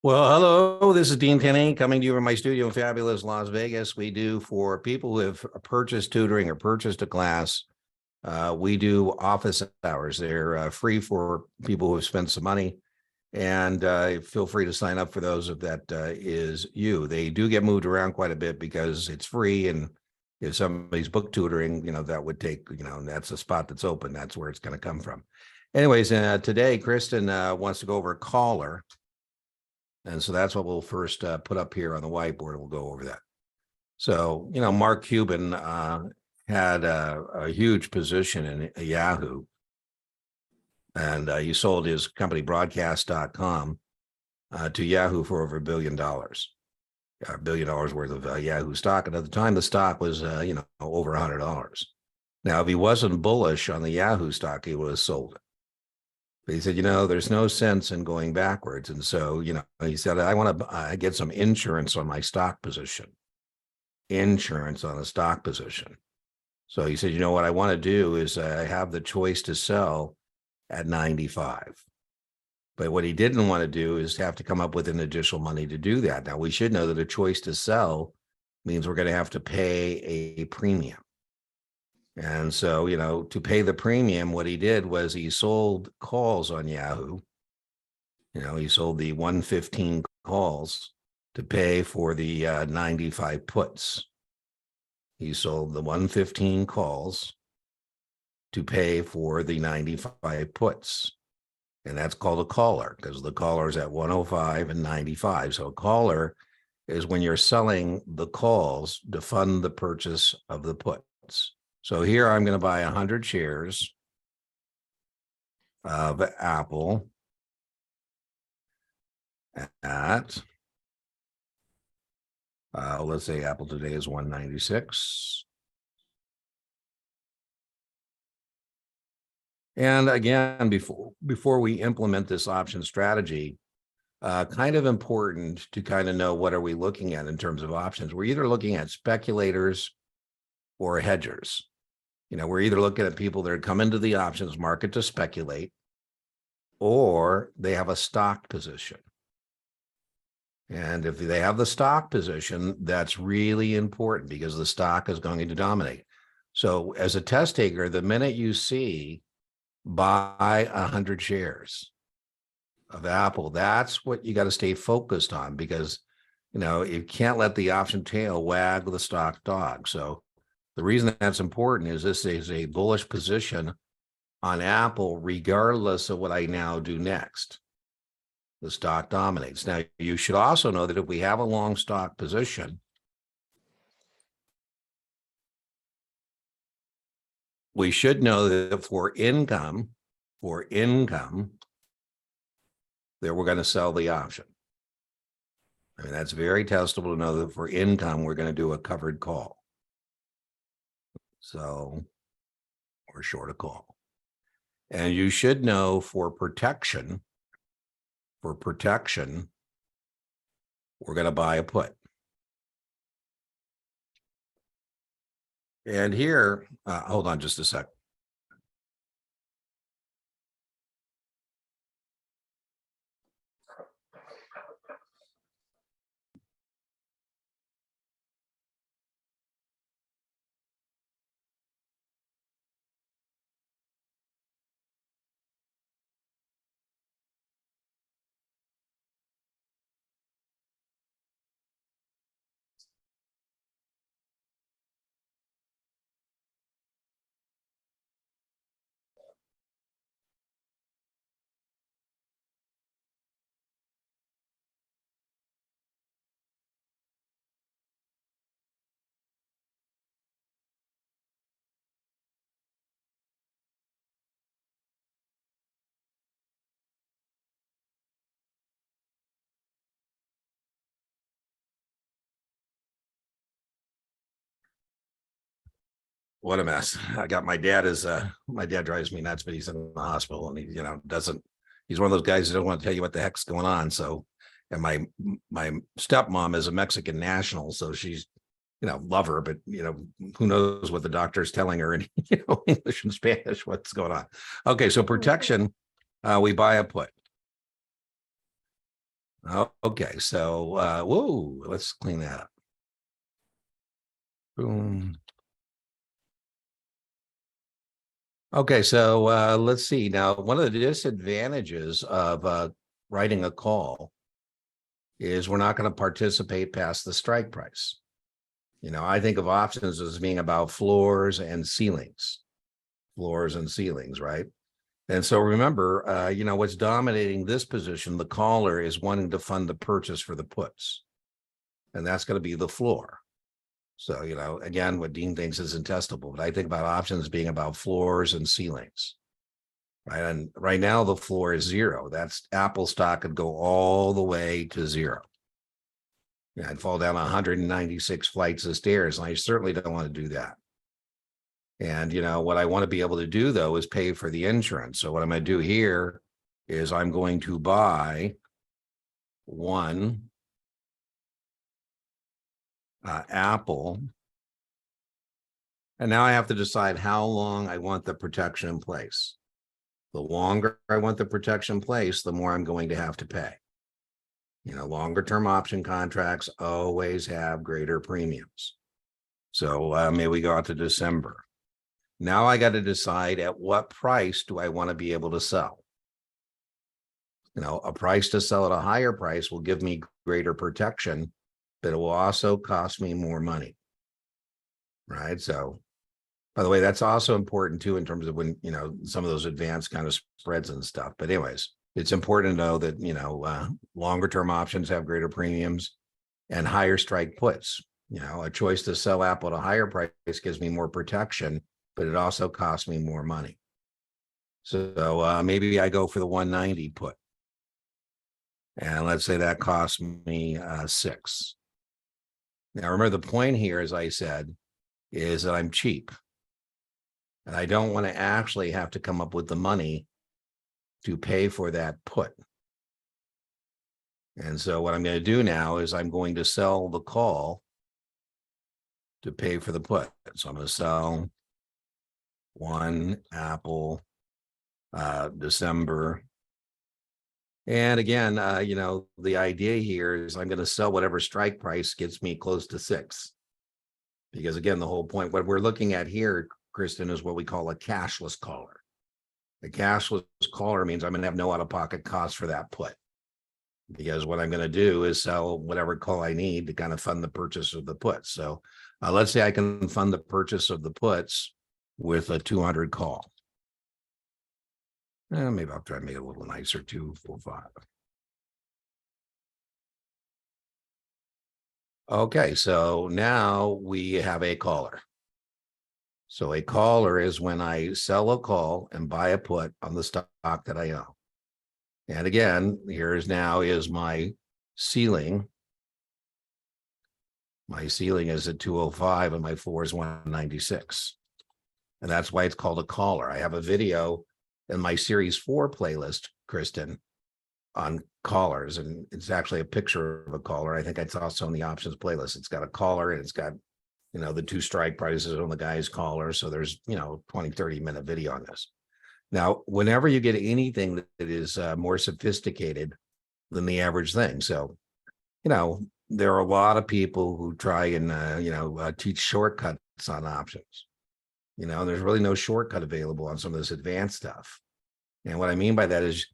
Well, hello, this is Dean Tenney coming to you from my studio in fabulous Las Vegas. We do for people who have purchased tutoring or purchased a class, we do office hours. They're free for people who have spent some money, and feel free to sign up for those if that is you. They do get moved around quite a bit because it's free, and if somebody's book tutoring, that would take, that's a spot that's open. That's where it's going to come from. Anyways, today, Kristen wants to go over caller. And so that's what we'll first put up here on the whiteboard, and we'll go over that. So, Mark Cuban had a huge position in Yahoo, and he sold his company broadcast.com to Yahoo for over $1 billion. $1 billion worth of Yahoo stock. And at the time, the stock was, over $100. Now, if he wasn't bullish on the Yahoo stock, he would have sold it. But he said, there's no sense in going backwards. And so, he said, I want to get some insurance on my stock position. Insurance on a stock position. So he said, what I want to do is I have the choice to sell at 95. But what he didn't want to do is have to come up with an additional money to do that. Now, we should know that a choice to sell means we're going to have to pay a premium. And so, to pay the premium, what he did was he sold calls on Yahoo. He sold the 115 calls to pay for the 95 puts. He sold the 115 calls to pay for the 95 puts. And that's called a caller because the caller is at 105 and 95. So a caller is when you're selling the calls to fund the purchase of the puts. So here I'm going to buy 100 shares of Apple at, let's say Apple today is 196. And again, before we implement this option strategy, kind of important to kind of know what are we looking at in terms of options. We're either looking at speculators or hedgers. We're either looking at people that are come into the options market to speculate, or they have a stock position. And if they have the stock position, that's really important because the stock is going to dominate. So as a test taker, the minute you see buy 100 shares of Apple, that's what you got to stay focused on because, you can't let the option tail wag the stock dog. So the reason that's important is this is a bullish position on Apple, regardless of what I now do next. The stock dominates. Now, you should also know that if we have a long stock position, we should know that for income, that we're going to sell the option. I mean, that's very testable to know that for income, we're going to do a covered call. So, or short a call. And you should know for protection, we're going to buy a put. And here, hold on just a sec. What a mess. I got my dad drives me nuts, but he's in the hospital and he, he's one of those guys that don't want to tell you what the heck's going on. So, and my stepmom is a Mexican national. So she's, love her, but, who knows what the doctor's telling her in, English and Spanish, what's going on. Okay. So protection, we buy a put. Oh, okay, so whoa, let's clean that up. Boom. Okay, so let's see. Now, one of the disadvantages of writing a call is we're not going to participate past the strike price. I think of options as being about floors and ceilings, right? And so remember, what's dominating this position, the caller is wanting to fund the purchase for the puts, and that's going to be the floor. So, again, what Dean thinks is untestable, but I think about options being about floors and ceilings, right? And right now the floor is zero. That's Apple stock could go all the way to zero. Yeah, I'd fall down 196 flights of stairs, and I certainly don't want to do that. And, what I want to be able to do, though, is pay for the insurance. So what I'm going to do here is I'm going to buy one Apple. And now I have to decide how long I want the protection in place. The longer I want the protection in place, the more I'm going to have to pay. Longer term option contracts always have greater premiums. So maybe we go out to December. Now I got to decide at what price do I want to be able to sell. A price to sell at a higher price will give me greater protection, but it will also cost me more money. Right. So, by the way, that's also important too, in terms of when, some of those advanced kind of spreads and stuff. But anyways, it's important to know that, longer term options have greater premiums and higher strike puts. A choice to sell Apple at a higher price gives me more protection, but it also costs me more money. So maybe I go for the 190 put. And let's say that costs me 6. Now, remember, the point here, as I said, is that I'm cheap. And I don't want to actually have to come up with the money to pay for that put. And so what I'm going to do now is I'm going to sell the call to pay for the put. So I'm going to sell one Apple December. And again, the idea here is I'm going to sell whatever strike price gets me close to 6. Because again, the whole point, what we're looking at here, Kristen, is what we call a cashless caller. A cashless caller means I'm going to have no out-of-pocket costs for that put. Because what I'm going to do is sell whatever call I need to kind of fund the purchase of the puts. So let's say I can fund the purchase of the puts with a 200 call. Maybe I'll try to make it a little nicer, 245. Okay, so now we have a caller. So a caller is when I sell a call and buy a put on the stock that I own. And again, here's now is my ceiling. My ceiling is at 205 and my floor is 196. And that's why it's called a caller. I have a video in my series 4 playlist, Kristen, on callers. And it's actually a picture of a caller. I think it's also in the options playlist. It's got a caller and it's got, the 2 strike prices on the guy's caller. So there's, 20, 30-minute video on this. Now, whenever you get anything that is more sophisticated than the average thing. So, there are a lot of people who try and, teach shortcuts on options. There's really no shortcut available on some of this advanced stuff. And what I mean by that is,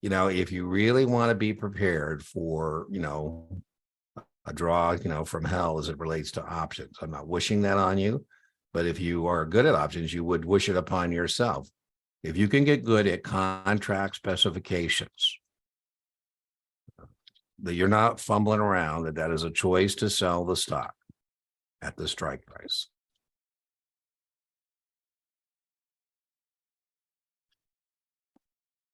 if you really want to be prepared for, a draw, from hell as it relates to options, I'm not wishing that on you, but if you are good at options, you would wish it upon yourself. If you can get good at contract specifications, that you're not fumbling around, that is a choice to sell the stock at the strike price.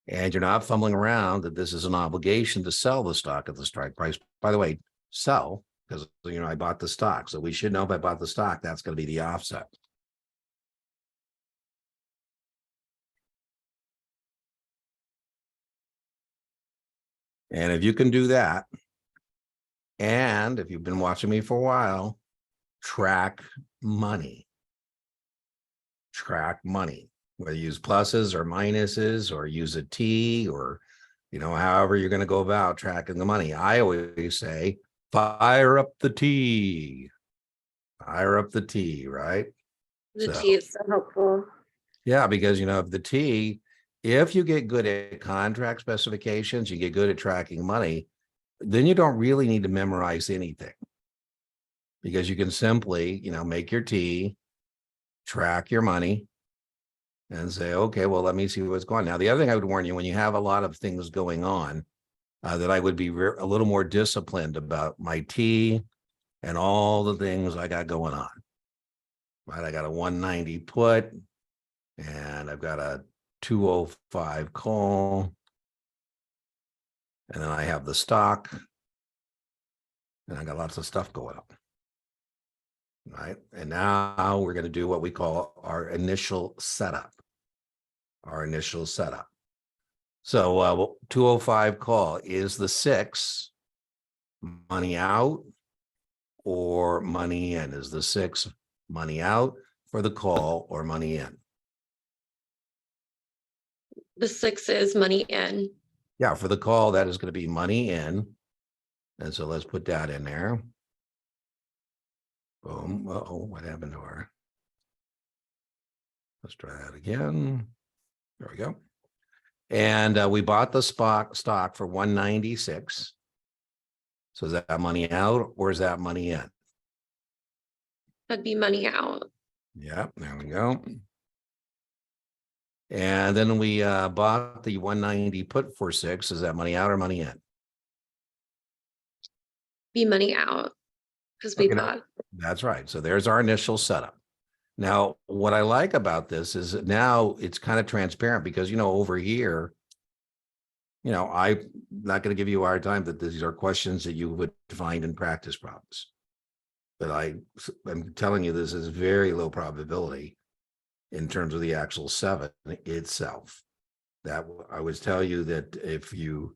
And you're not fumbling around that this is an obligation to sell the stock at the strike price. By the way, sell, because, I bought the stock. So we should know if I bought the stock, that's going to be the offset. And if you can do that, and if you've been watching me for a while, track money. Track money, whether you use pluses or minuses or use a T or, however you're going to go about tracking the money. I always say, fire up the T. Fire up the T, right? The So, T is so helpful. yeah, because the T, if you get good at contract specifications, you get good at tracking money, then you don't really need to memorize anything. Because you can simply, make your T, track your money, and say, okay, well, let me see what's going on. Now, the other thing I would warn you, when you have a lot of things going on, that I would be a little more disciplined about my T and all the things I got going on. Right, I got a 190 put, and I've got a 205 call, and then I have the stock, and I got lots of stuff going on. Right, and now we're going to do what we call our initial setup. So 205 call is the 6 money out or money in? Is the 6 money out for the call or money in? The 6 is money in. Yeah, for the call, that is going to be money in. And so let's put that in there. Boom. Uh-oh, what happened to her? Let's try that again. There we go. And we bought the stock for 196. So is that money out or is that money in? That'd be money out. Yeah, there we go. And then we bought the 190 put for 6. Is that money out or money in? Be money out because we bought. That's right. So there's our initial setup. Now, what I like about this is that now it's kind of transparent because, over here, I'm not going to give you a hard time that these are questions that you would find in practice problems. But I'm telling you, this is very low probability in terms of the actual 7 itself. That I would tell you that if you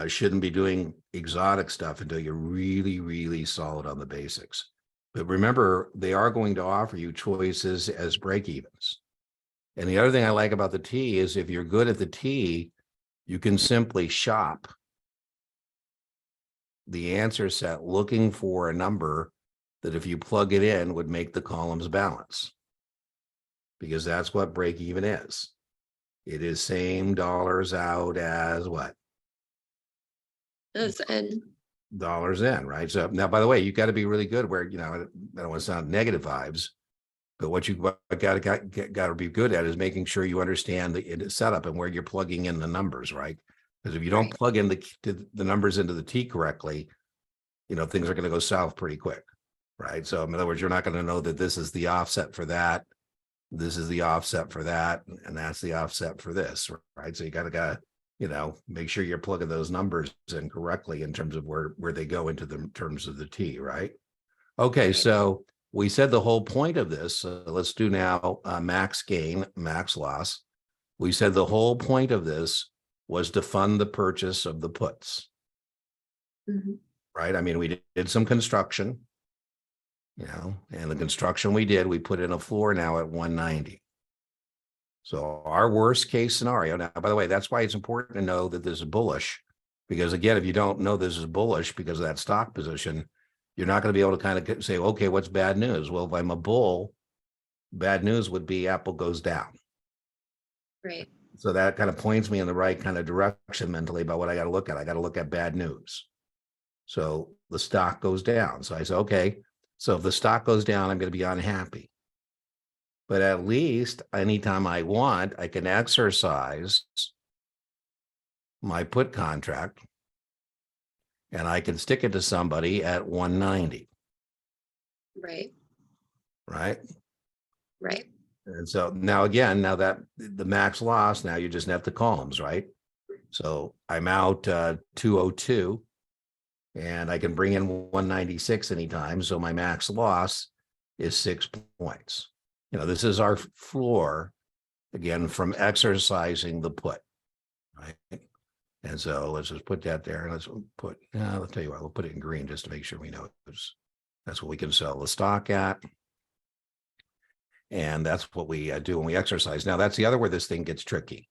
shouldn't be doing exotic stuff until you're really, really solid on the basics. But remember, they are going to offer you choices as break evens. And the other thing I like about the T is if you're good at the T, you can simply shop the answer set looking for a number that if you plug it in would make the columns balance. Because that's what break even is. It is same dollars out as what? As in. Dollars in, right? So now, by the way, you got to be really good where, I don't want to sound negative vibes, but what you got to be good at is making sure you understand the setup and where you're plugging in the numbers, right? Because if you don't plug in the numbers into the T correctly, things are going to go south pretty quick, right? So in other words, you're not going to know that this is the offset for that. This is the offset for that, and that's the offset for this, right? So you got to make sure you're plugging those numbers in correctly in terms of where they go into the terms of the T, right? Okay, so we said the whole point of this, let's do now max gain, max loss. We said the whole point of this was to fund the purchase of the puts, right? I mean, we did some construction, and the construction we did, we put in a floor now at 190. So our worst case scenario, now, by the way, that's why it's important to know that this is bullish, because again, if you don't know this is bullish because of that stock position, you're not going to be able to kind of say, okay, what's bad news? Well, if I'm a bull, bad news would be Apple goes down. Right. So that kind of points me in the right kind of direction mentally about what I got to look at. I got to look at bad news. So the stock goes down. So I say, okay, so if the stock goes down, I'm going to be unhappy. But at least anytime I want, I can exercise my put contract and I can stick it to somebody at 190. Right. Right. Right. And so now again, now that the max loss, now you just net the columns, right? So I'm out 202 and I can bring in 196 anytime. So my max loss is 6 points. This is our floor, again, from exercising the put, right? And so let's just put that there. And let's I'll tell you what, we'll put it in green just to make sure we know that's what we can sell the stock at. And that's what we do when we exercise. Now, that's the other where this thing gets tricky.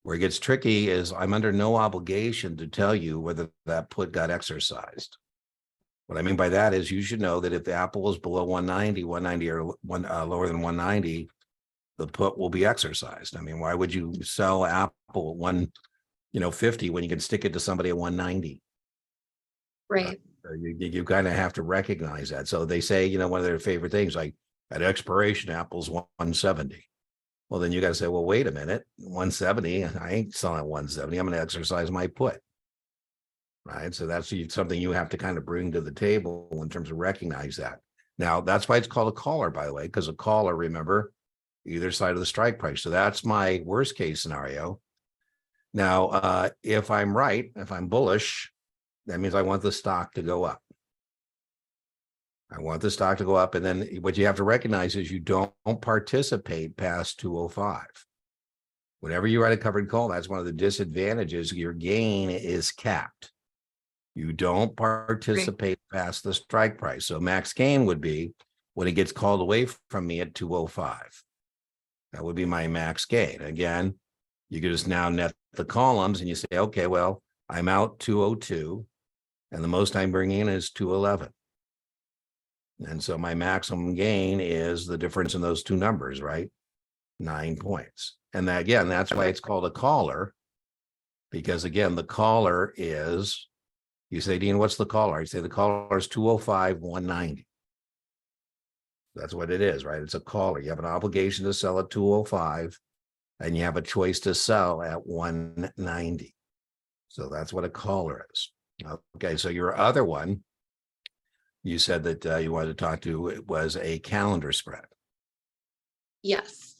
Where it gets tricky is I'm under no obligation to tell you whether that put got exercised. What I mean by that is you should know that if the Apple is below 190 or lower than 190, the put will be exercised. I mean, why would you sell Apple at 50 when you can stick it to somebody at 190? Right. You kind of have to recognize that. So they say, one of their favorite things, like at expiration, Apple's 170. Well, then you got to say, well, wait a minute, 170, I ain't selling at 170. I'm going to exercise my put. Right. So that's something you have to kind of bring to the table in terms of recognize that. Now, that's why it's called a caller, by the way, because a caller, remember, either side of the strike price. So that's my worst case scenario. Now, if I'm right, if I'm bullish, that means I want the stock to go up. I want the stock to go up. And then what you have to recognize is you don't participate past 205. Whenever you write a covered call, that's one of the disadvantages. Your gain is capped. You don't participate past the strike price. So max gain would be when it gets called away from me at 205. That would be my max gain. Again, you could just now net the columns and you say, okay, well, I'm out 202 and the most I'm bringing in is 211. And so my maximum gain is the difference in those two numbers, right? 9 points. And that, again, that's why it's called a caller, because again, the caller is, you say, Dean, what's the caller? I say the caller is 205, 190. That's what it is, right? It's a caller. You have an obligation to sell at 205 and you have a choice to sell at 190. So that's what a caller is. Okay, so your other one, you said that you wanted to talk to, it was a calendar spread. Yes.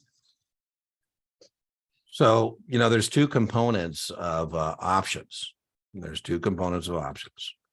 So, there's two components of options. There's two components of options.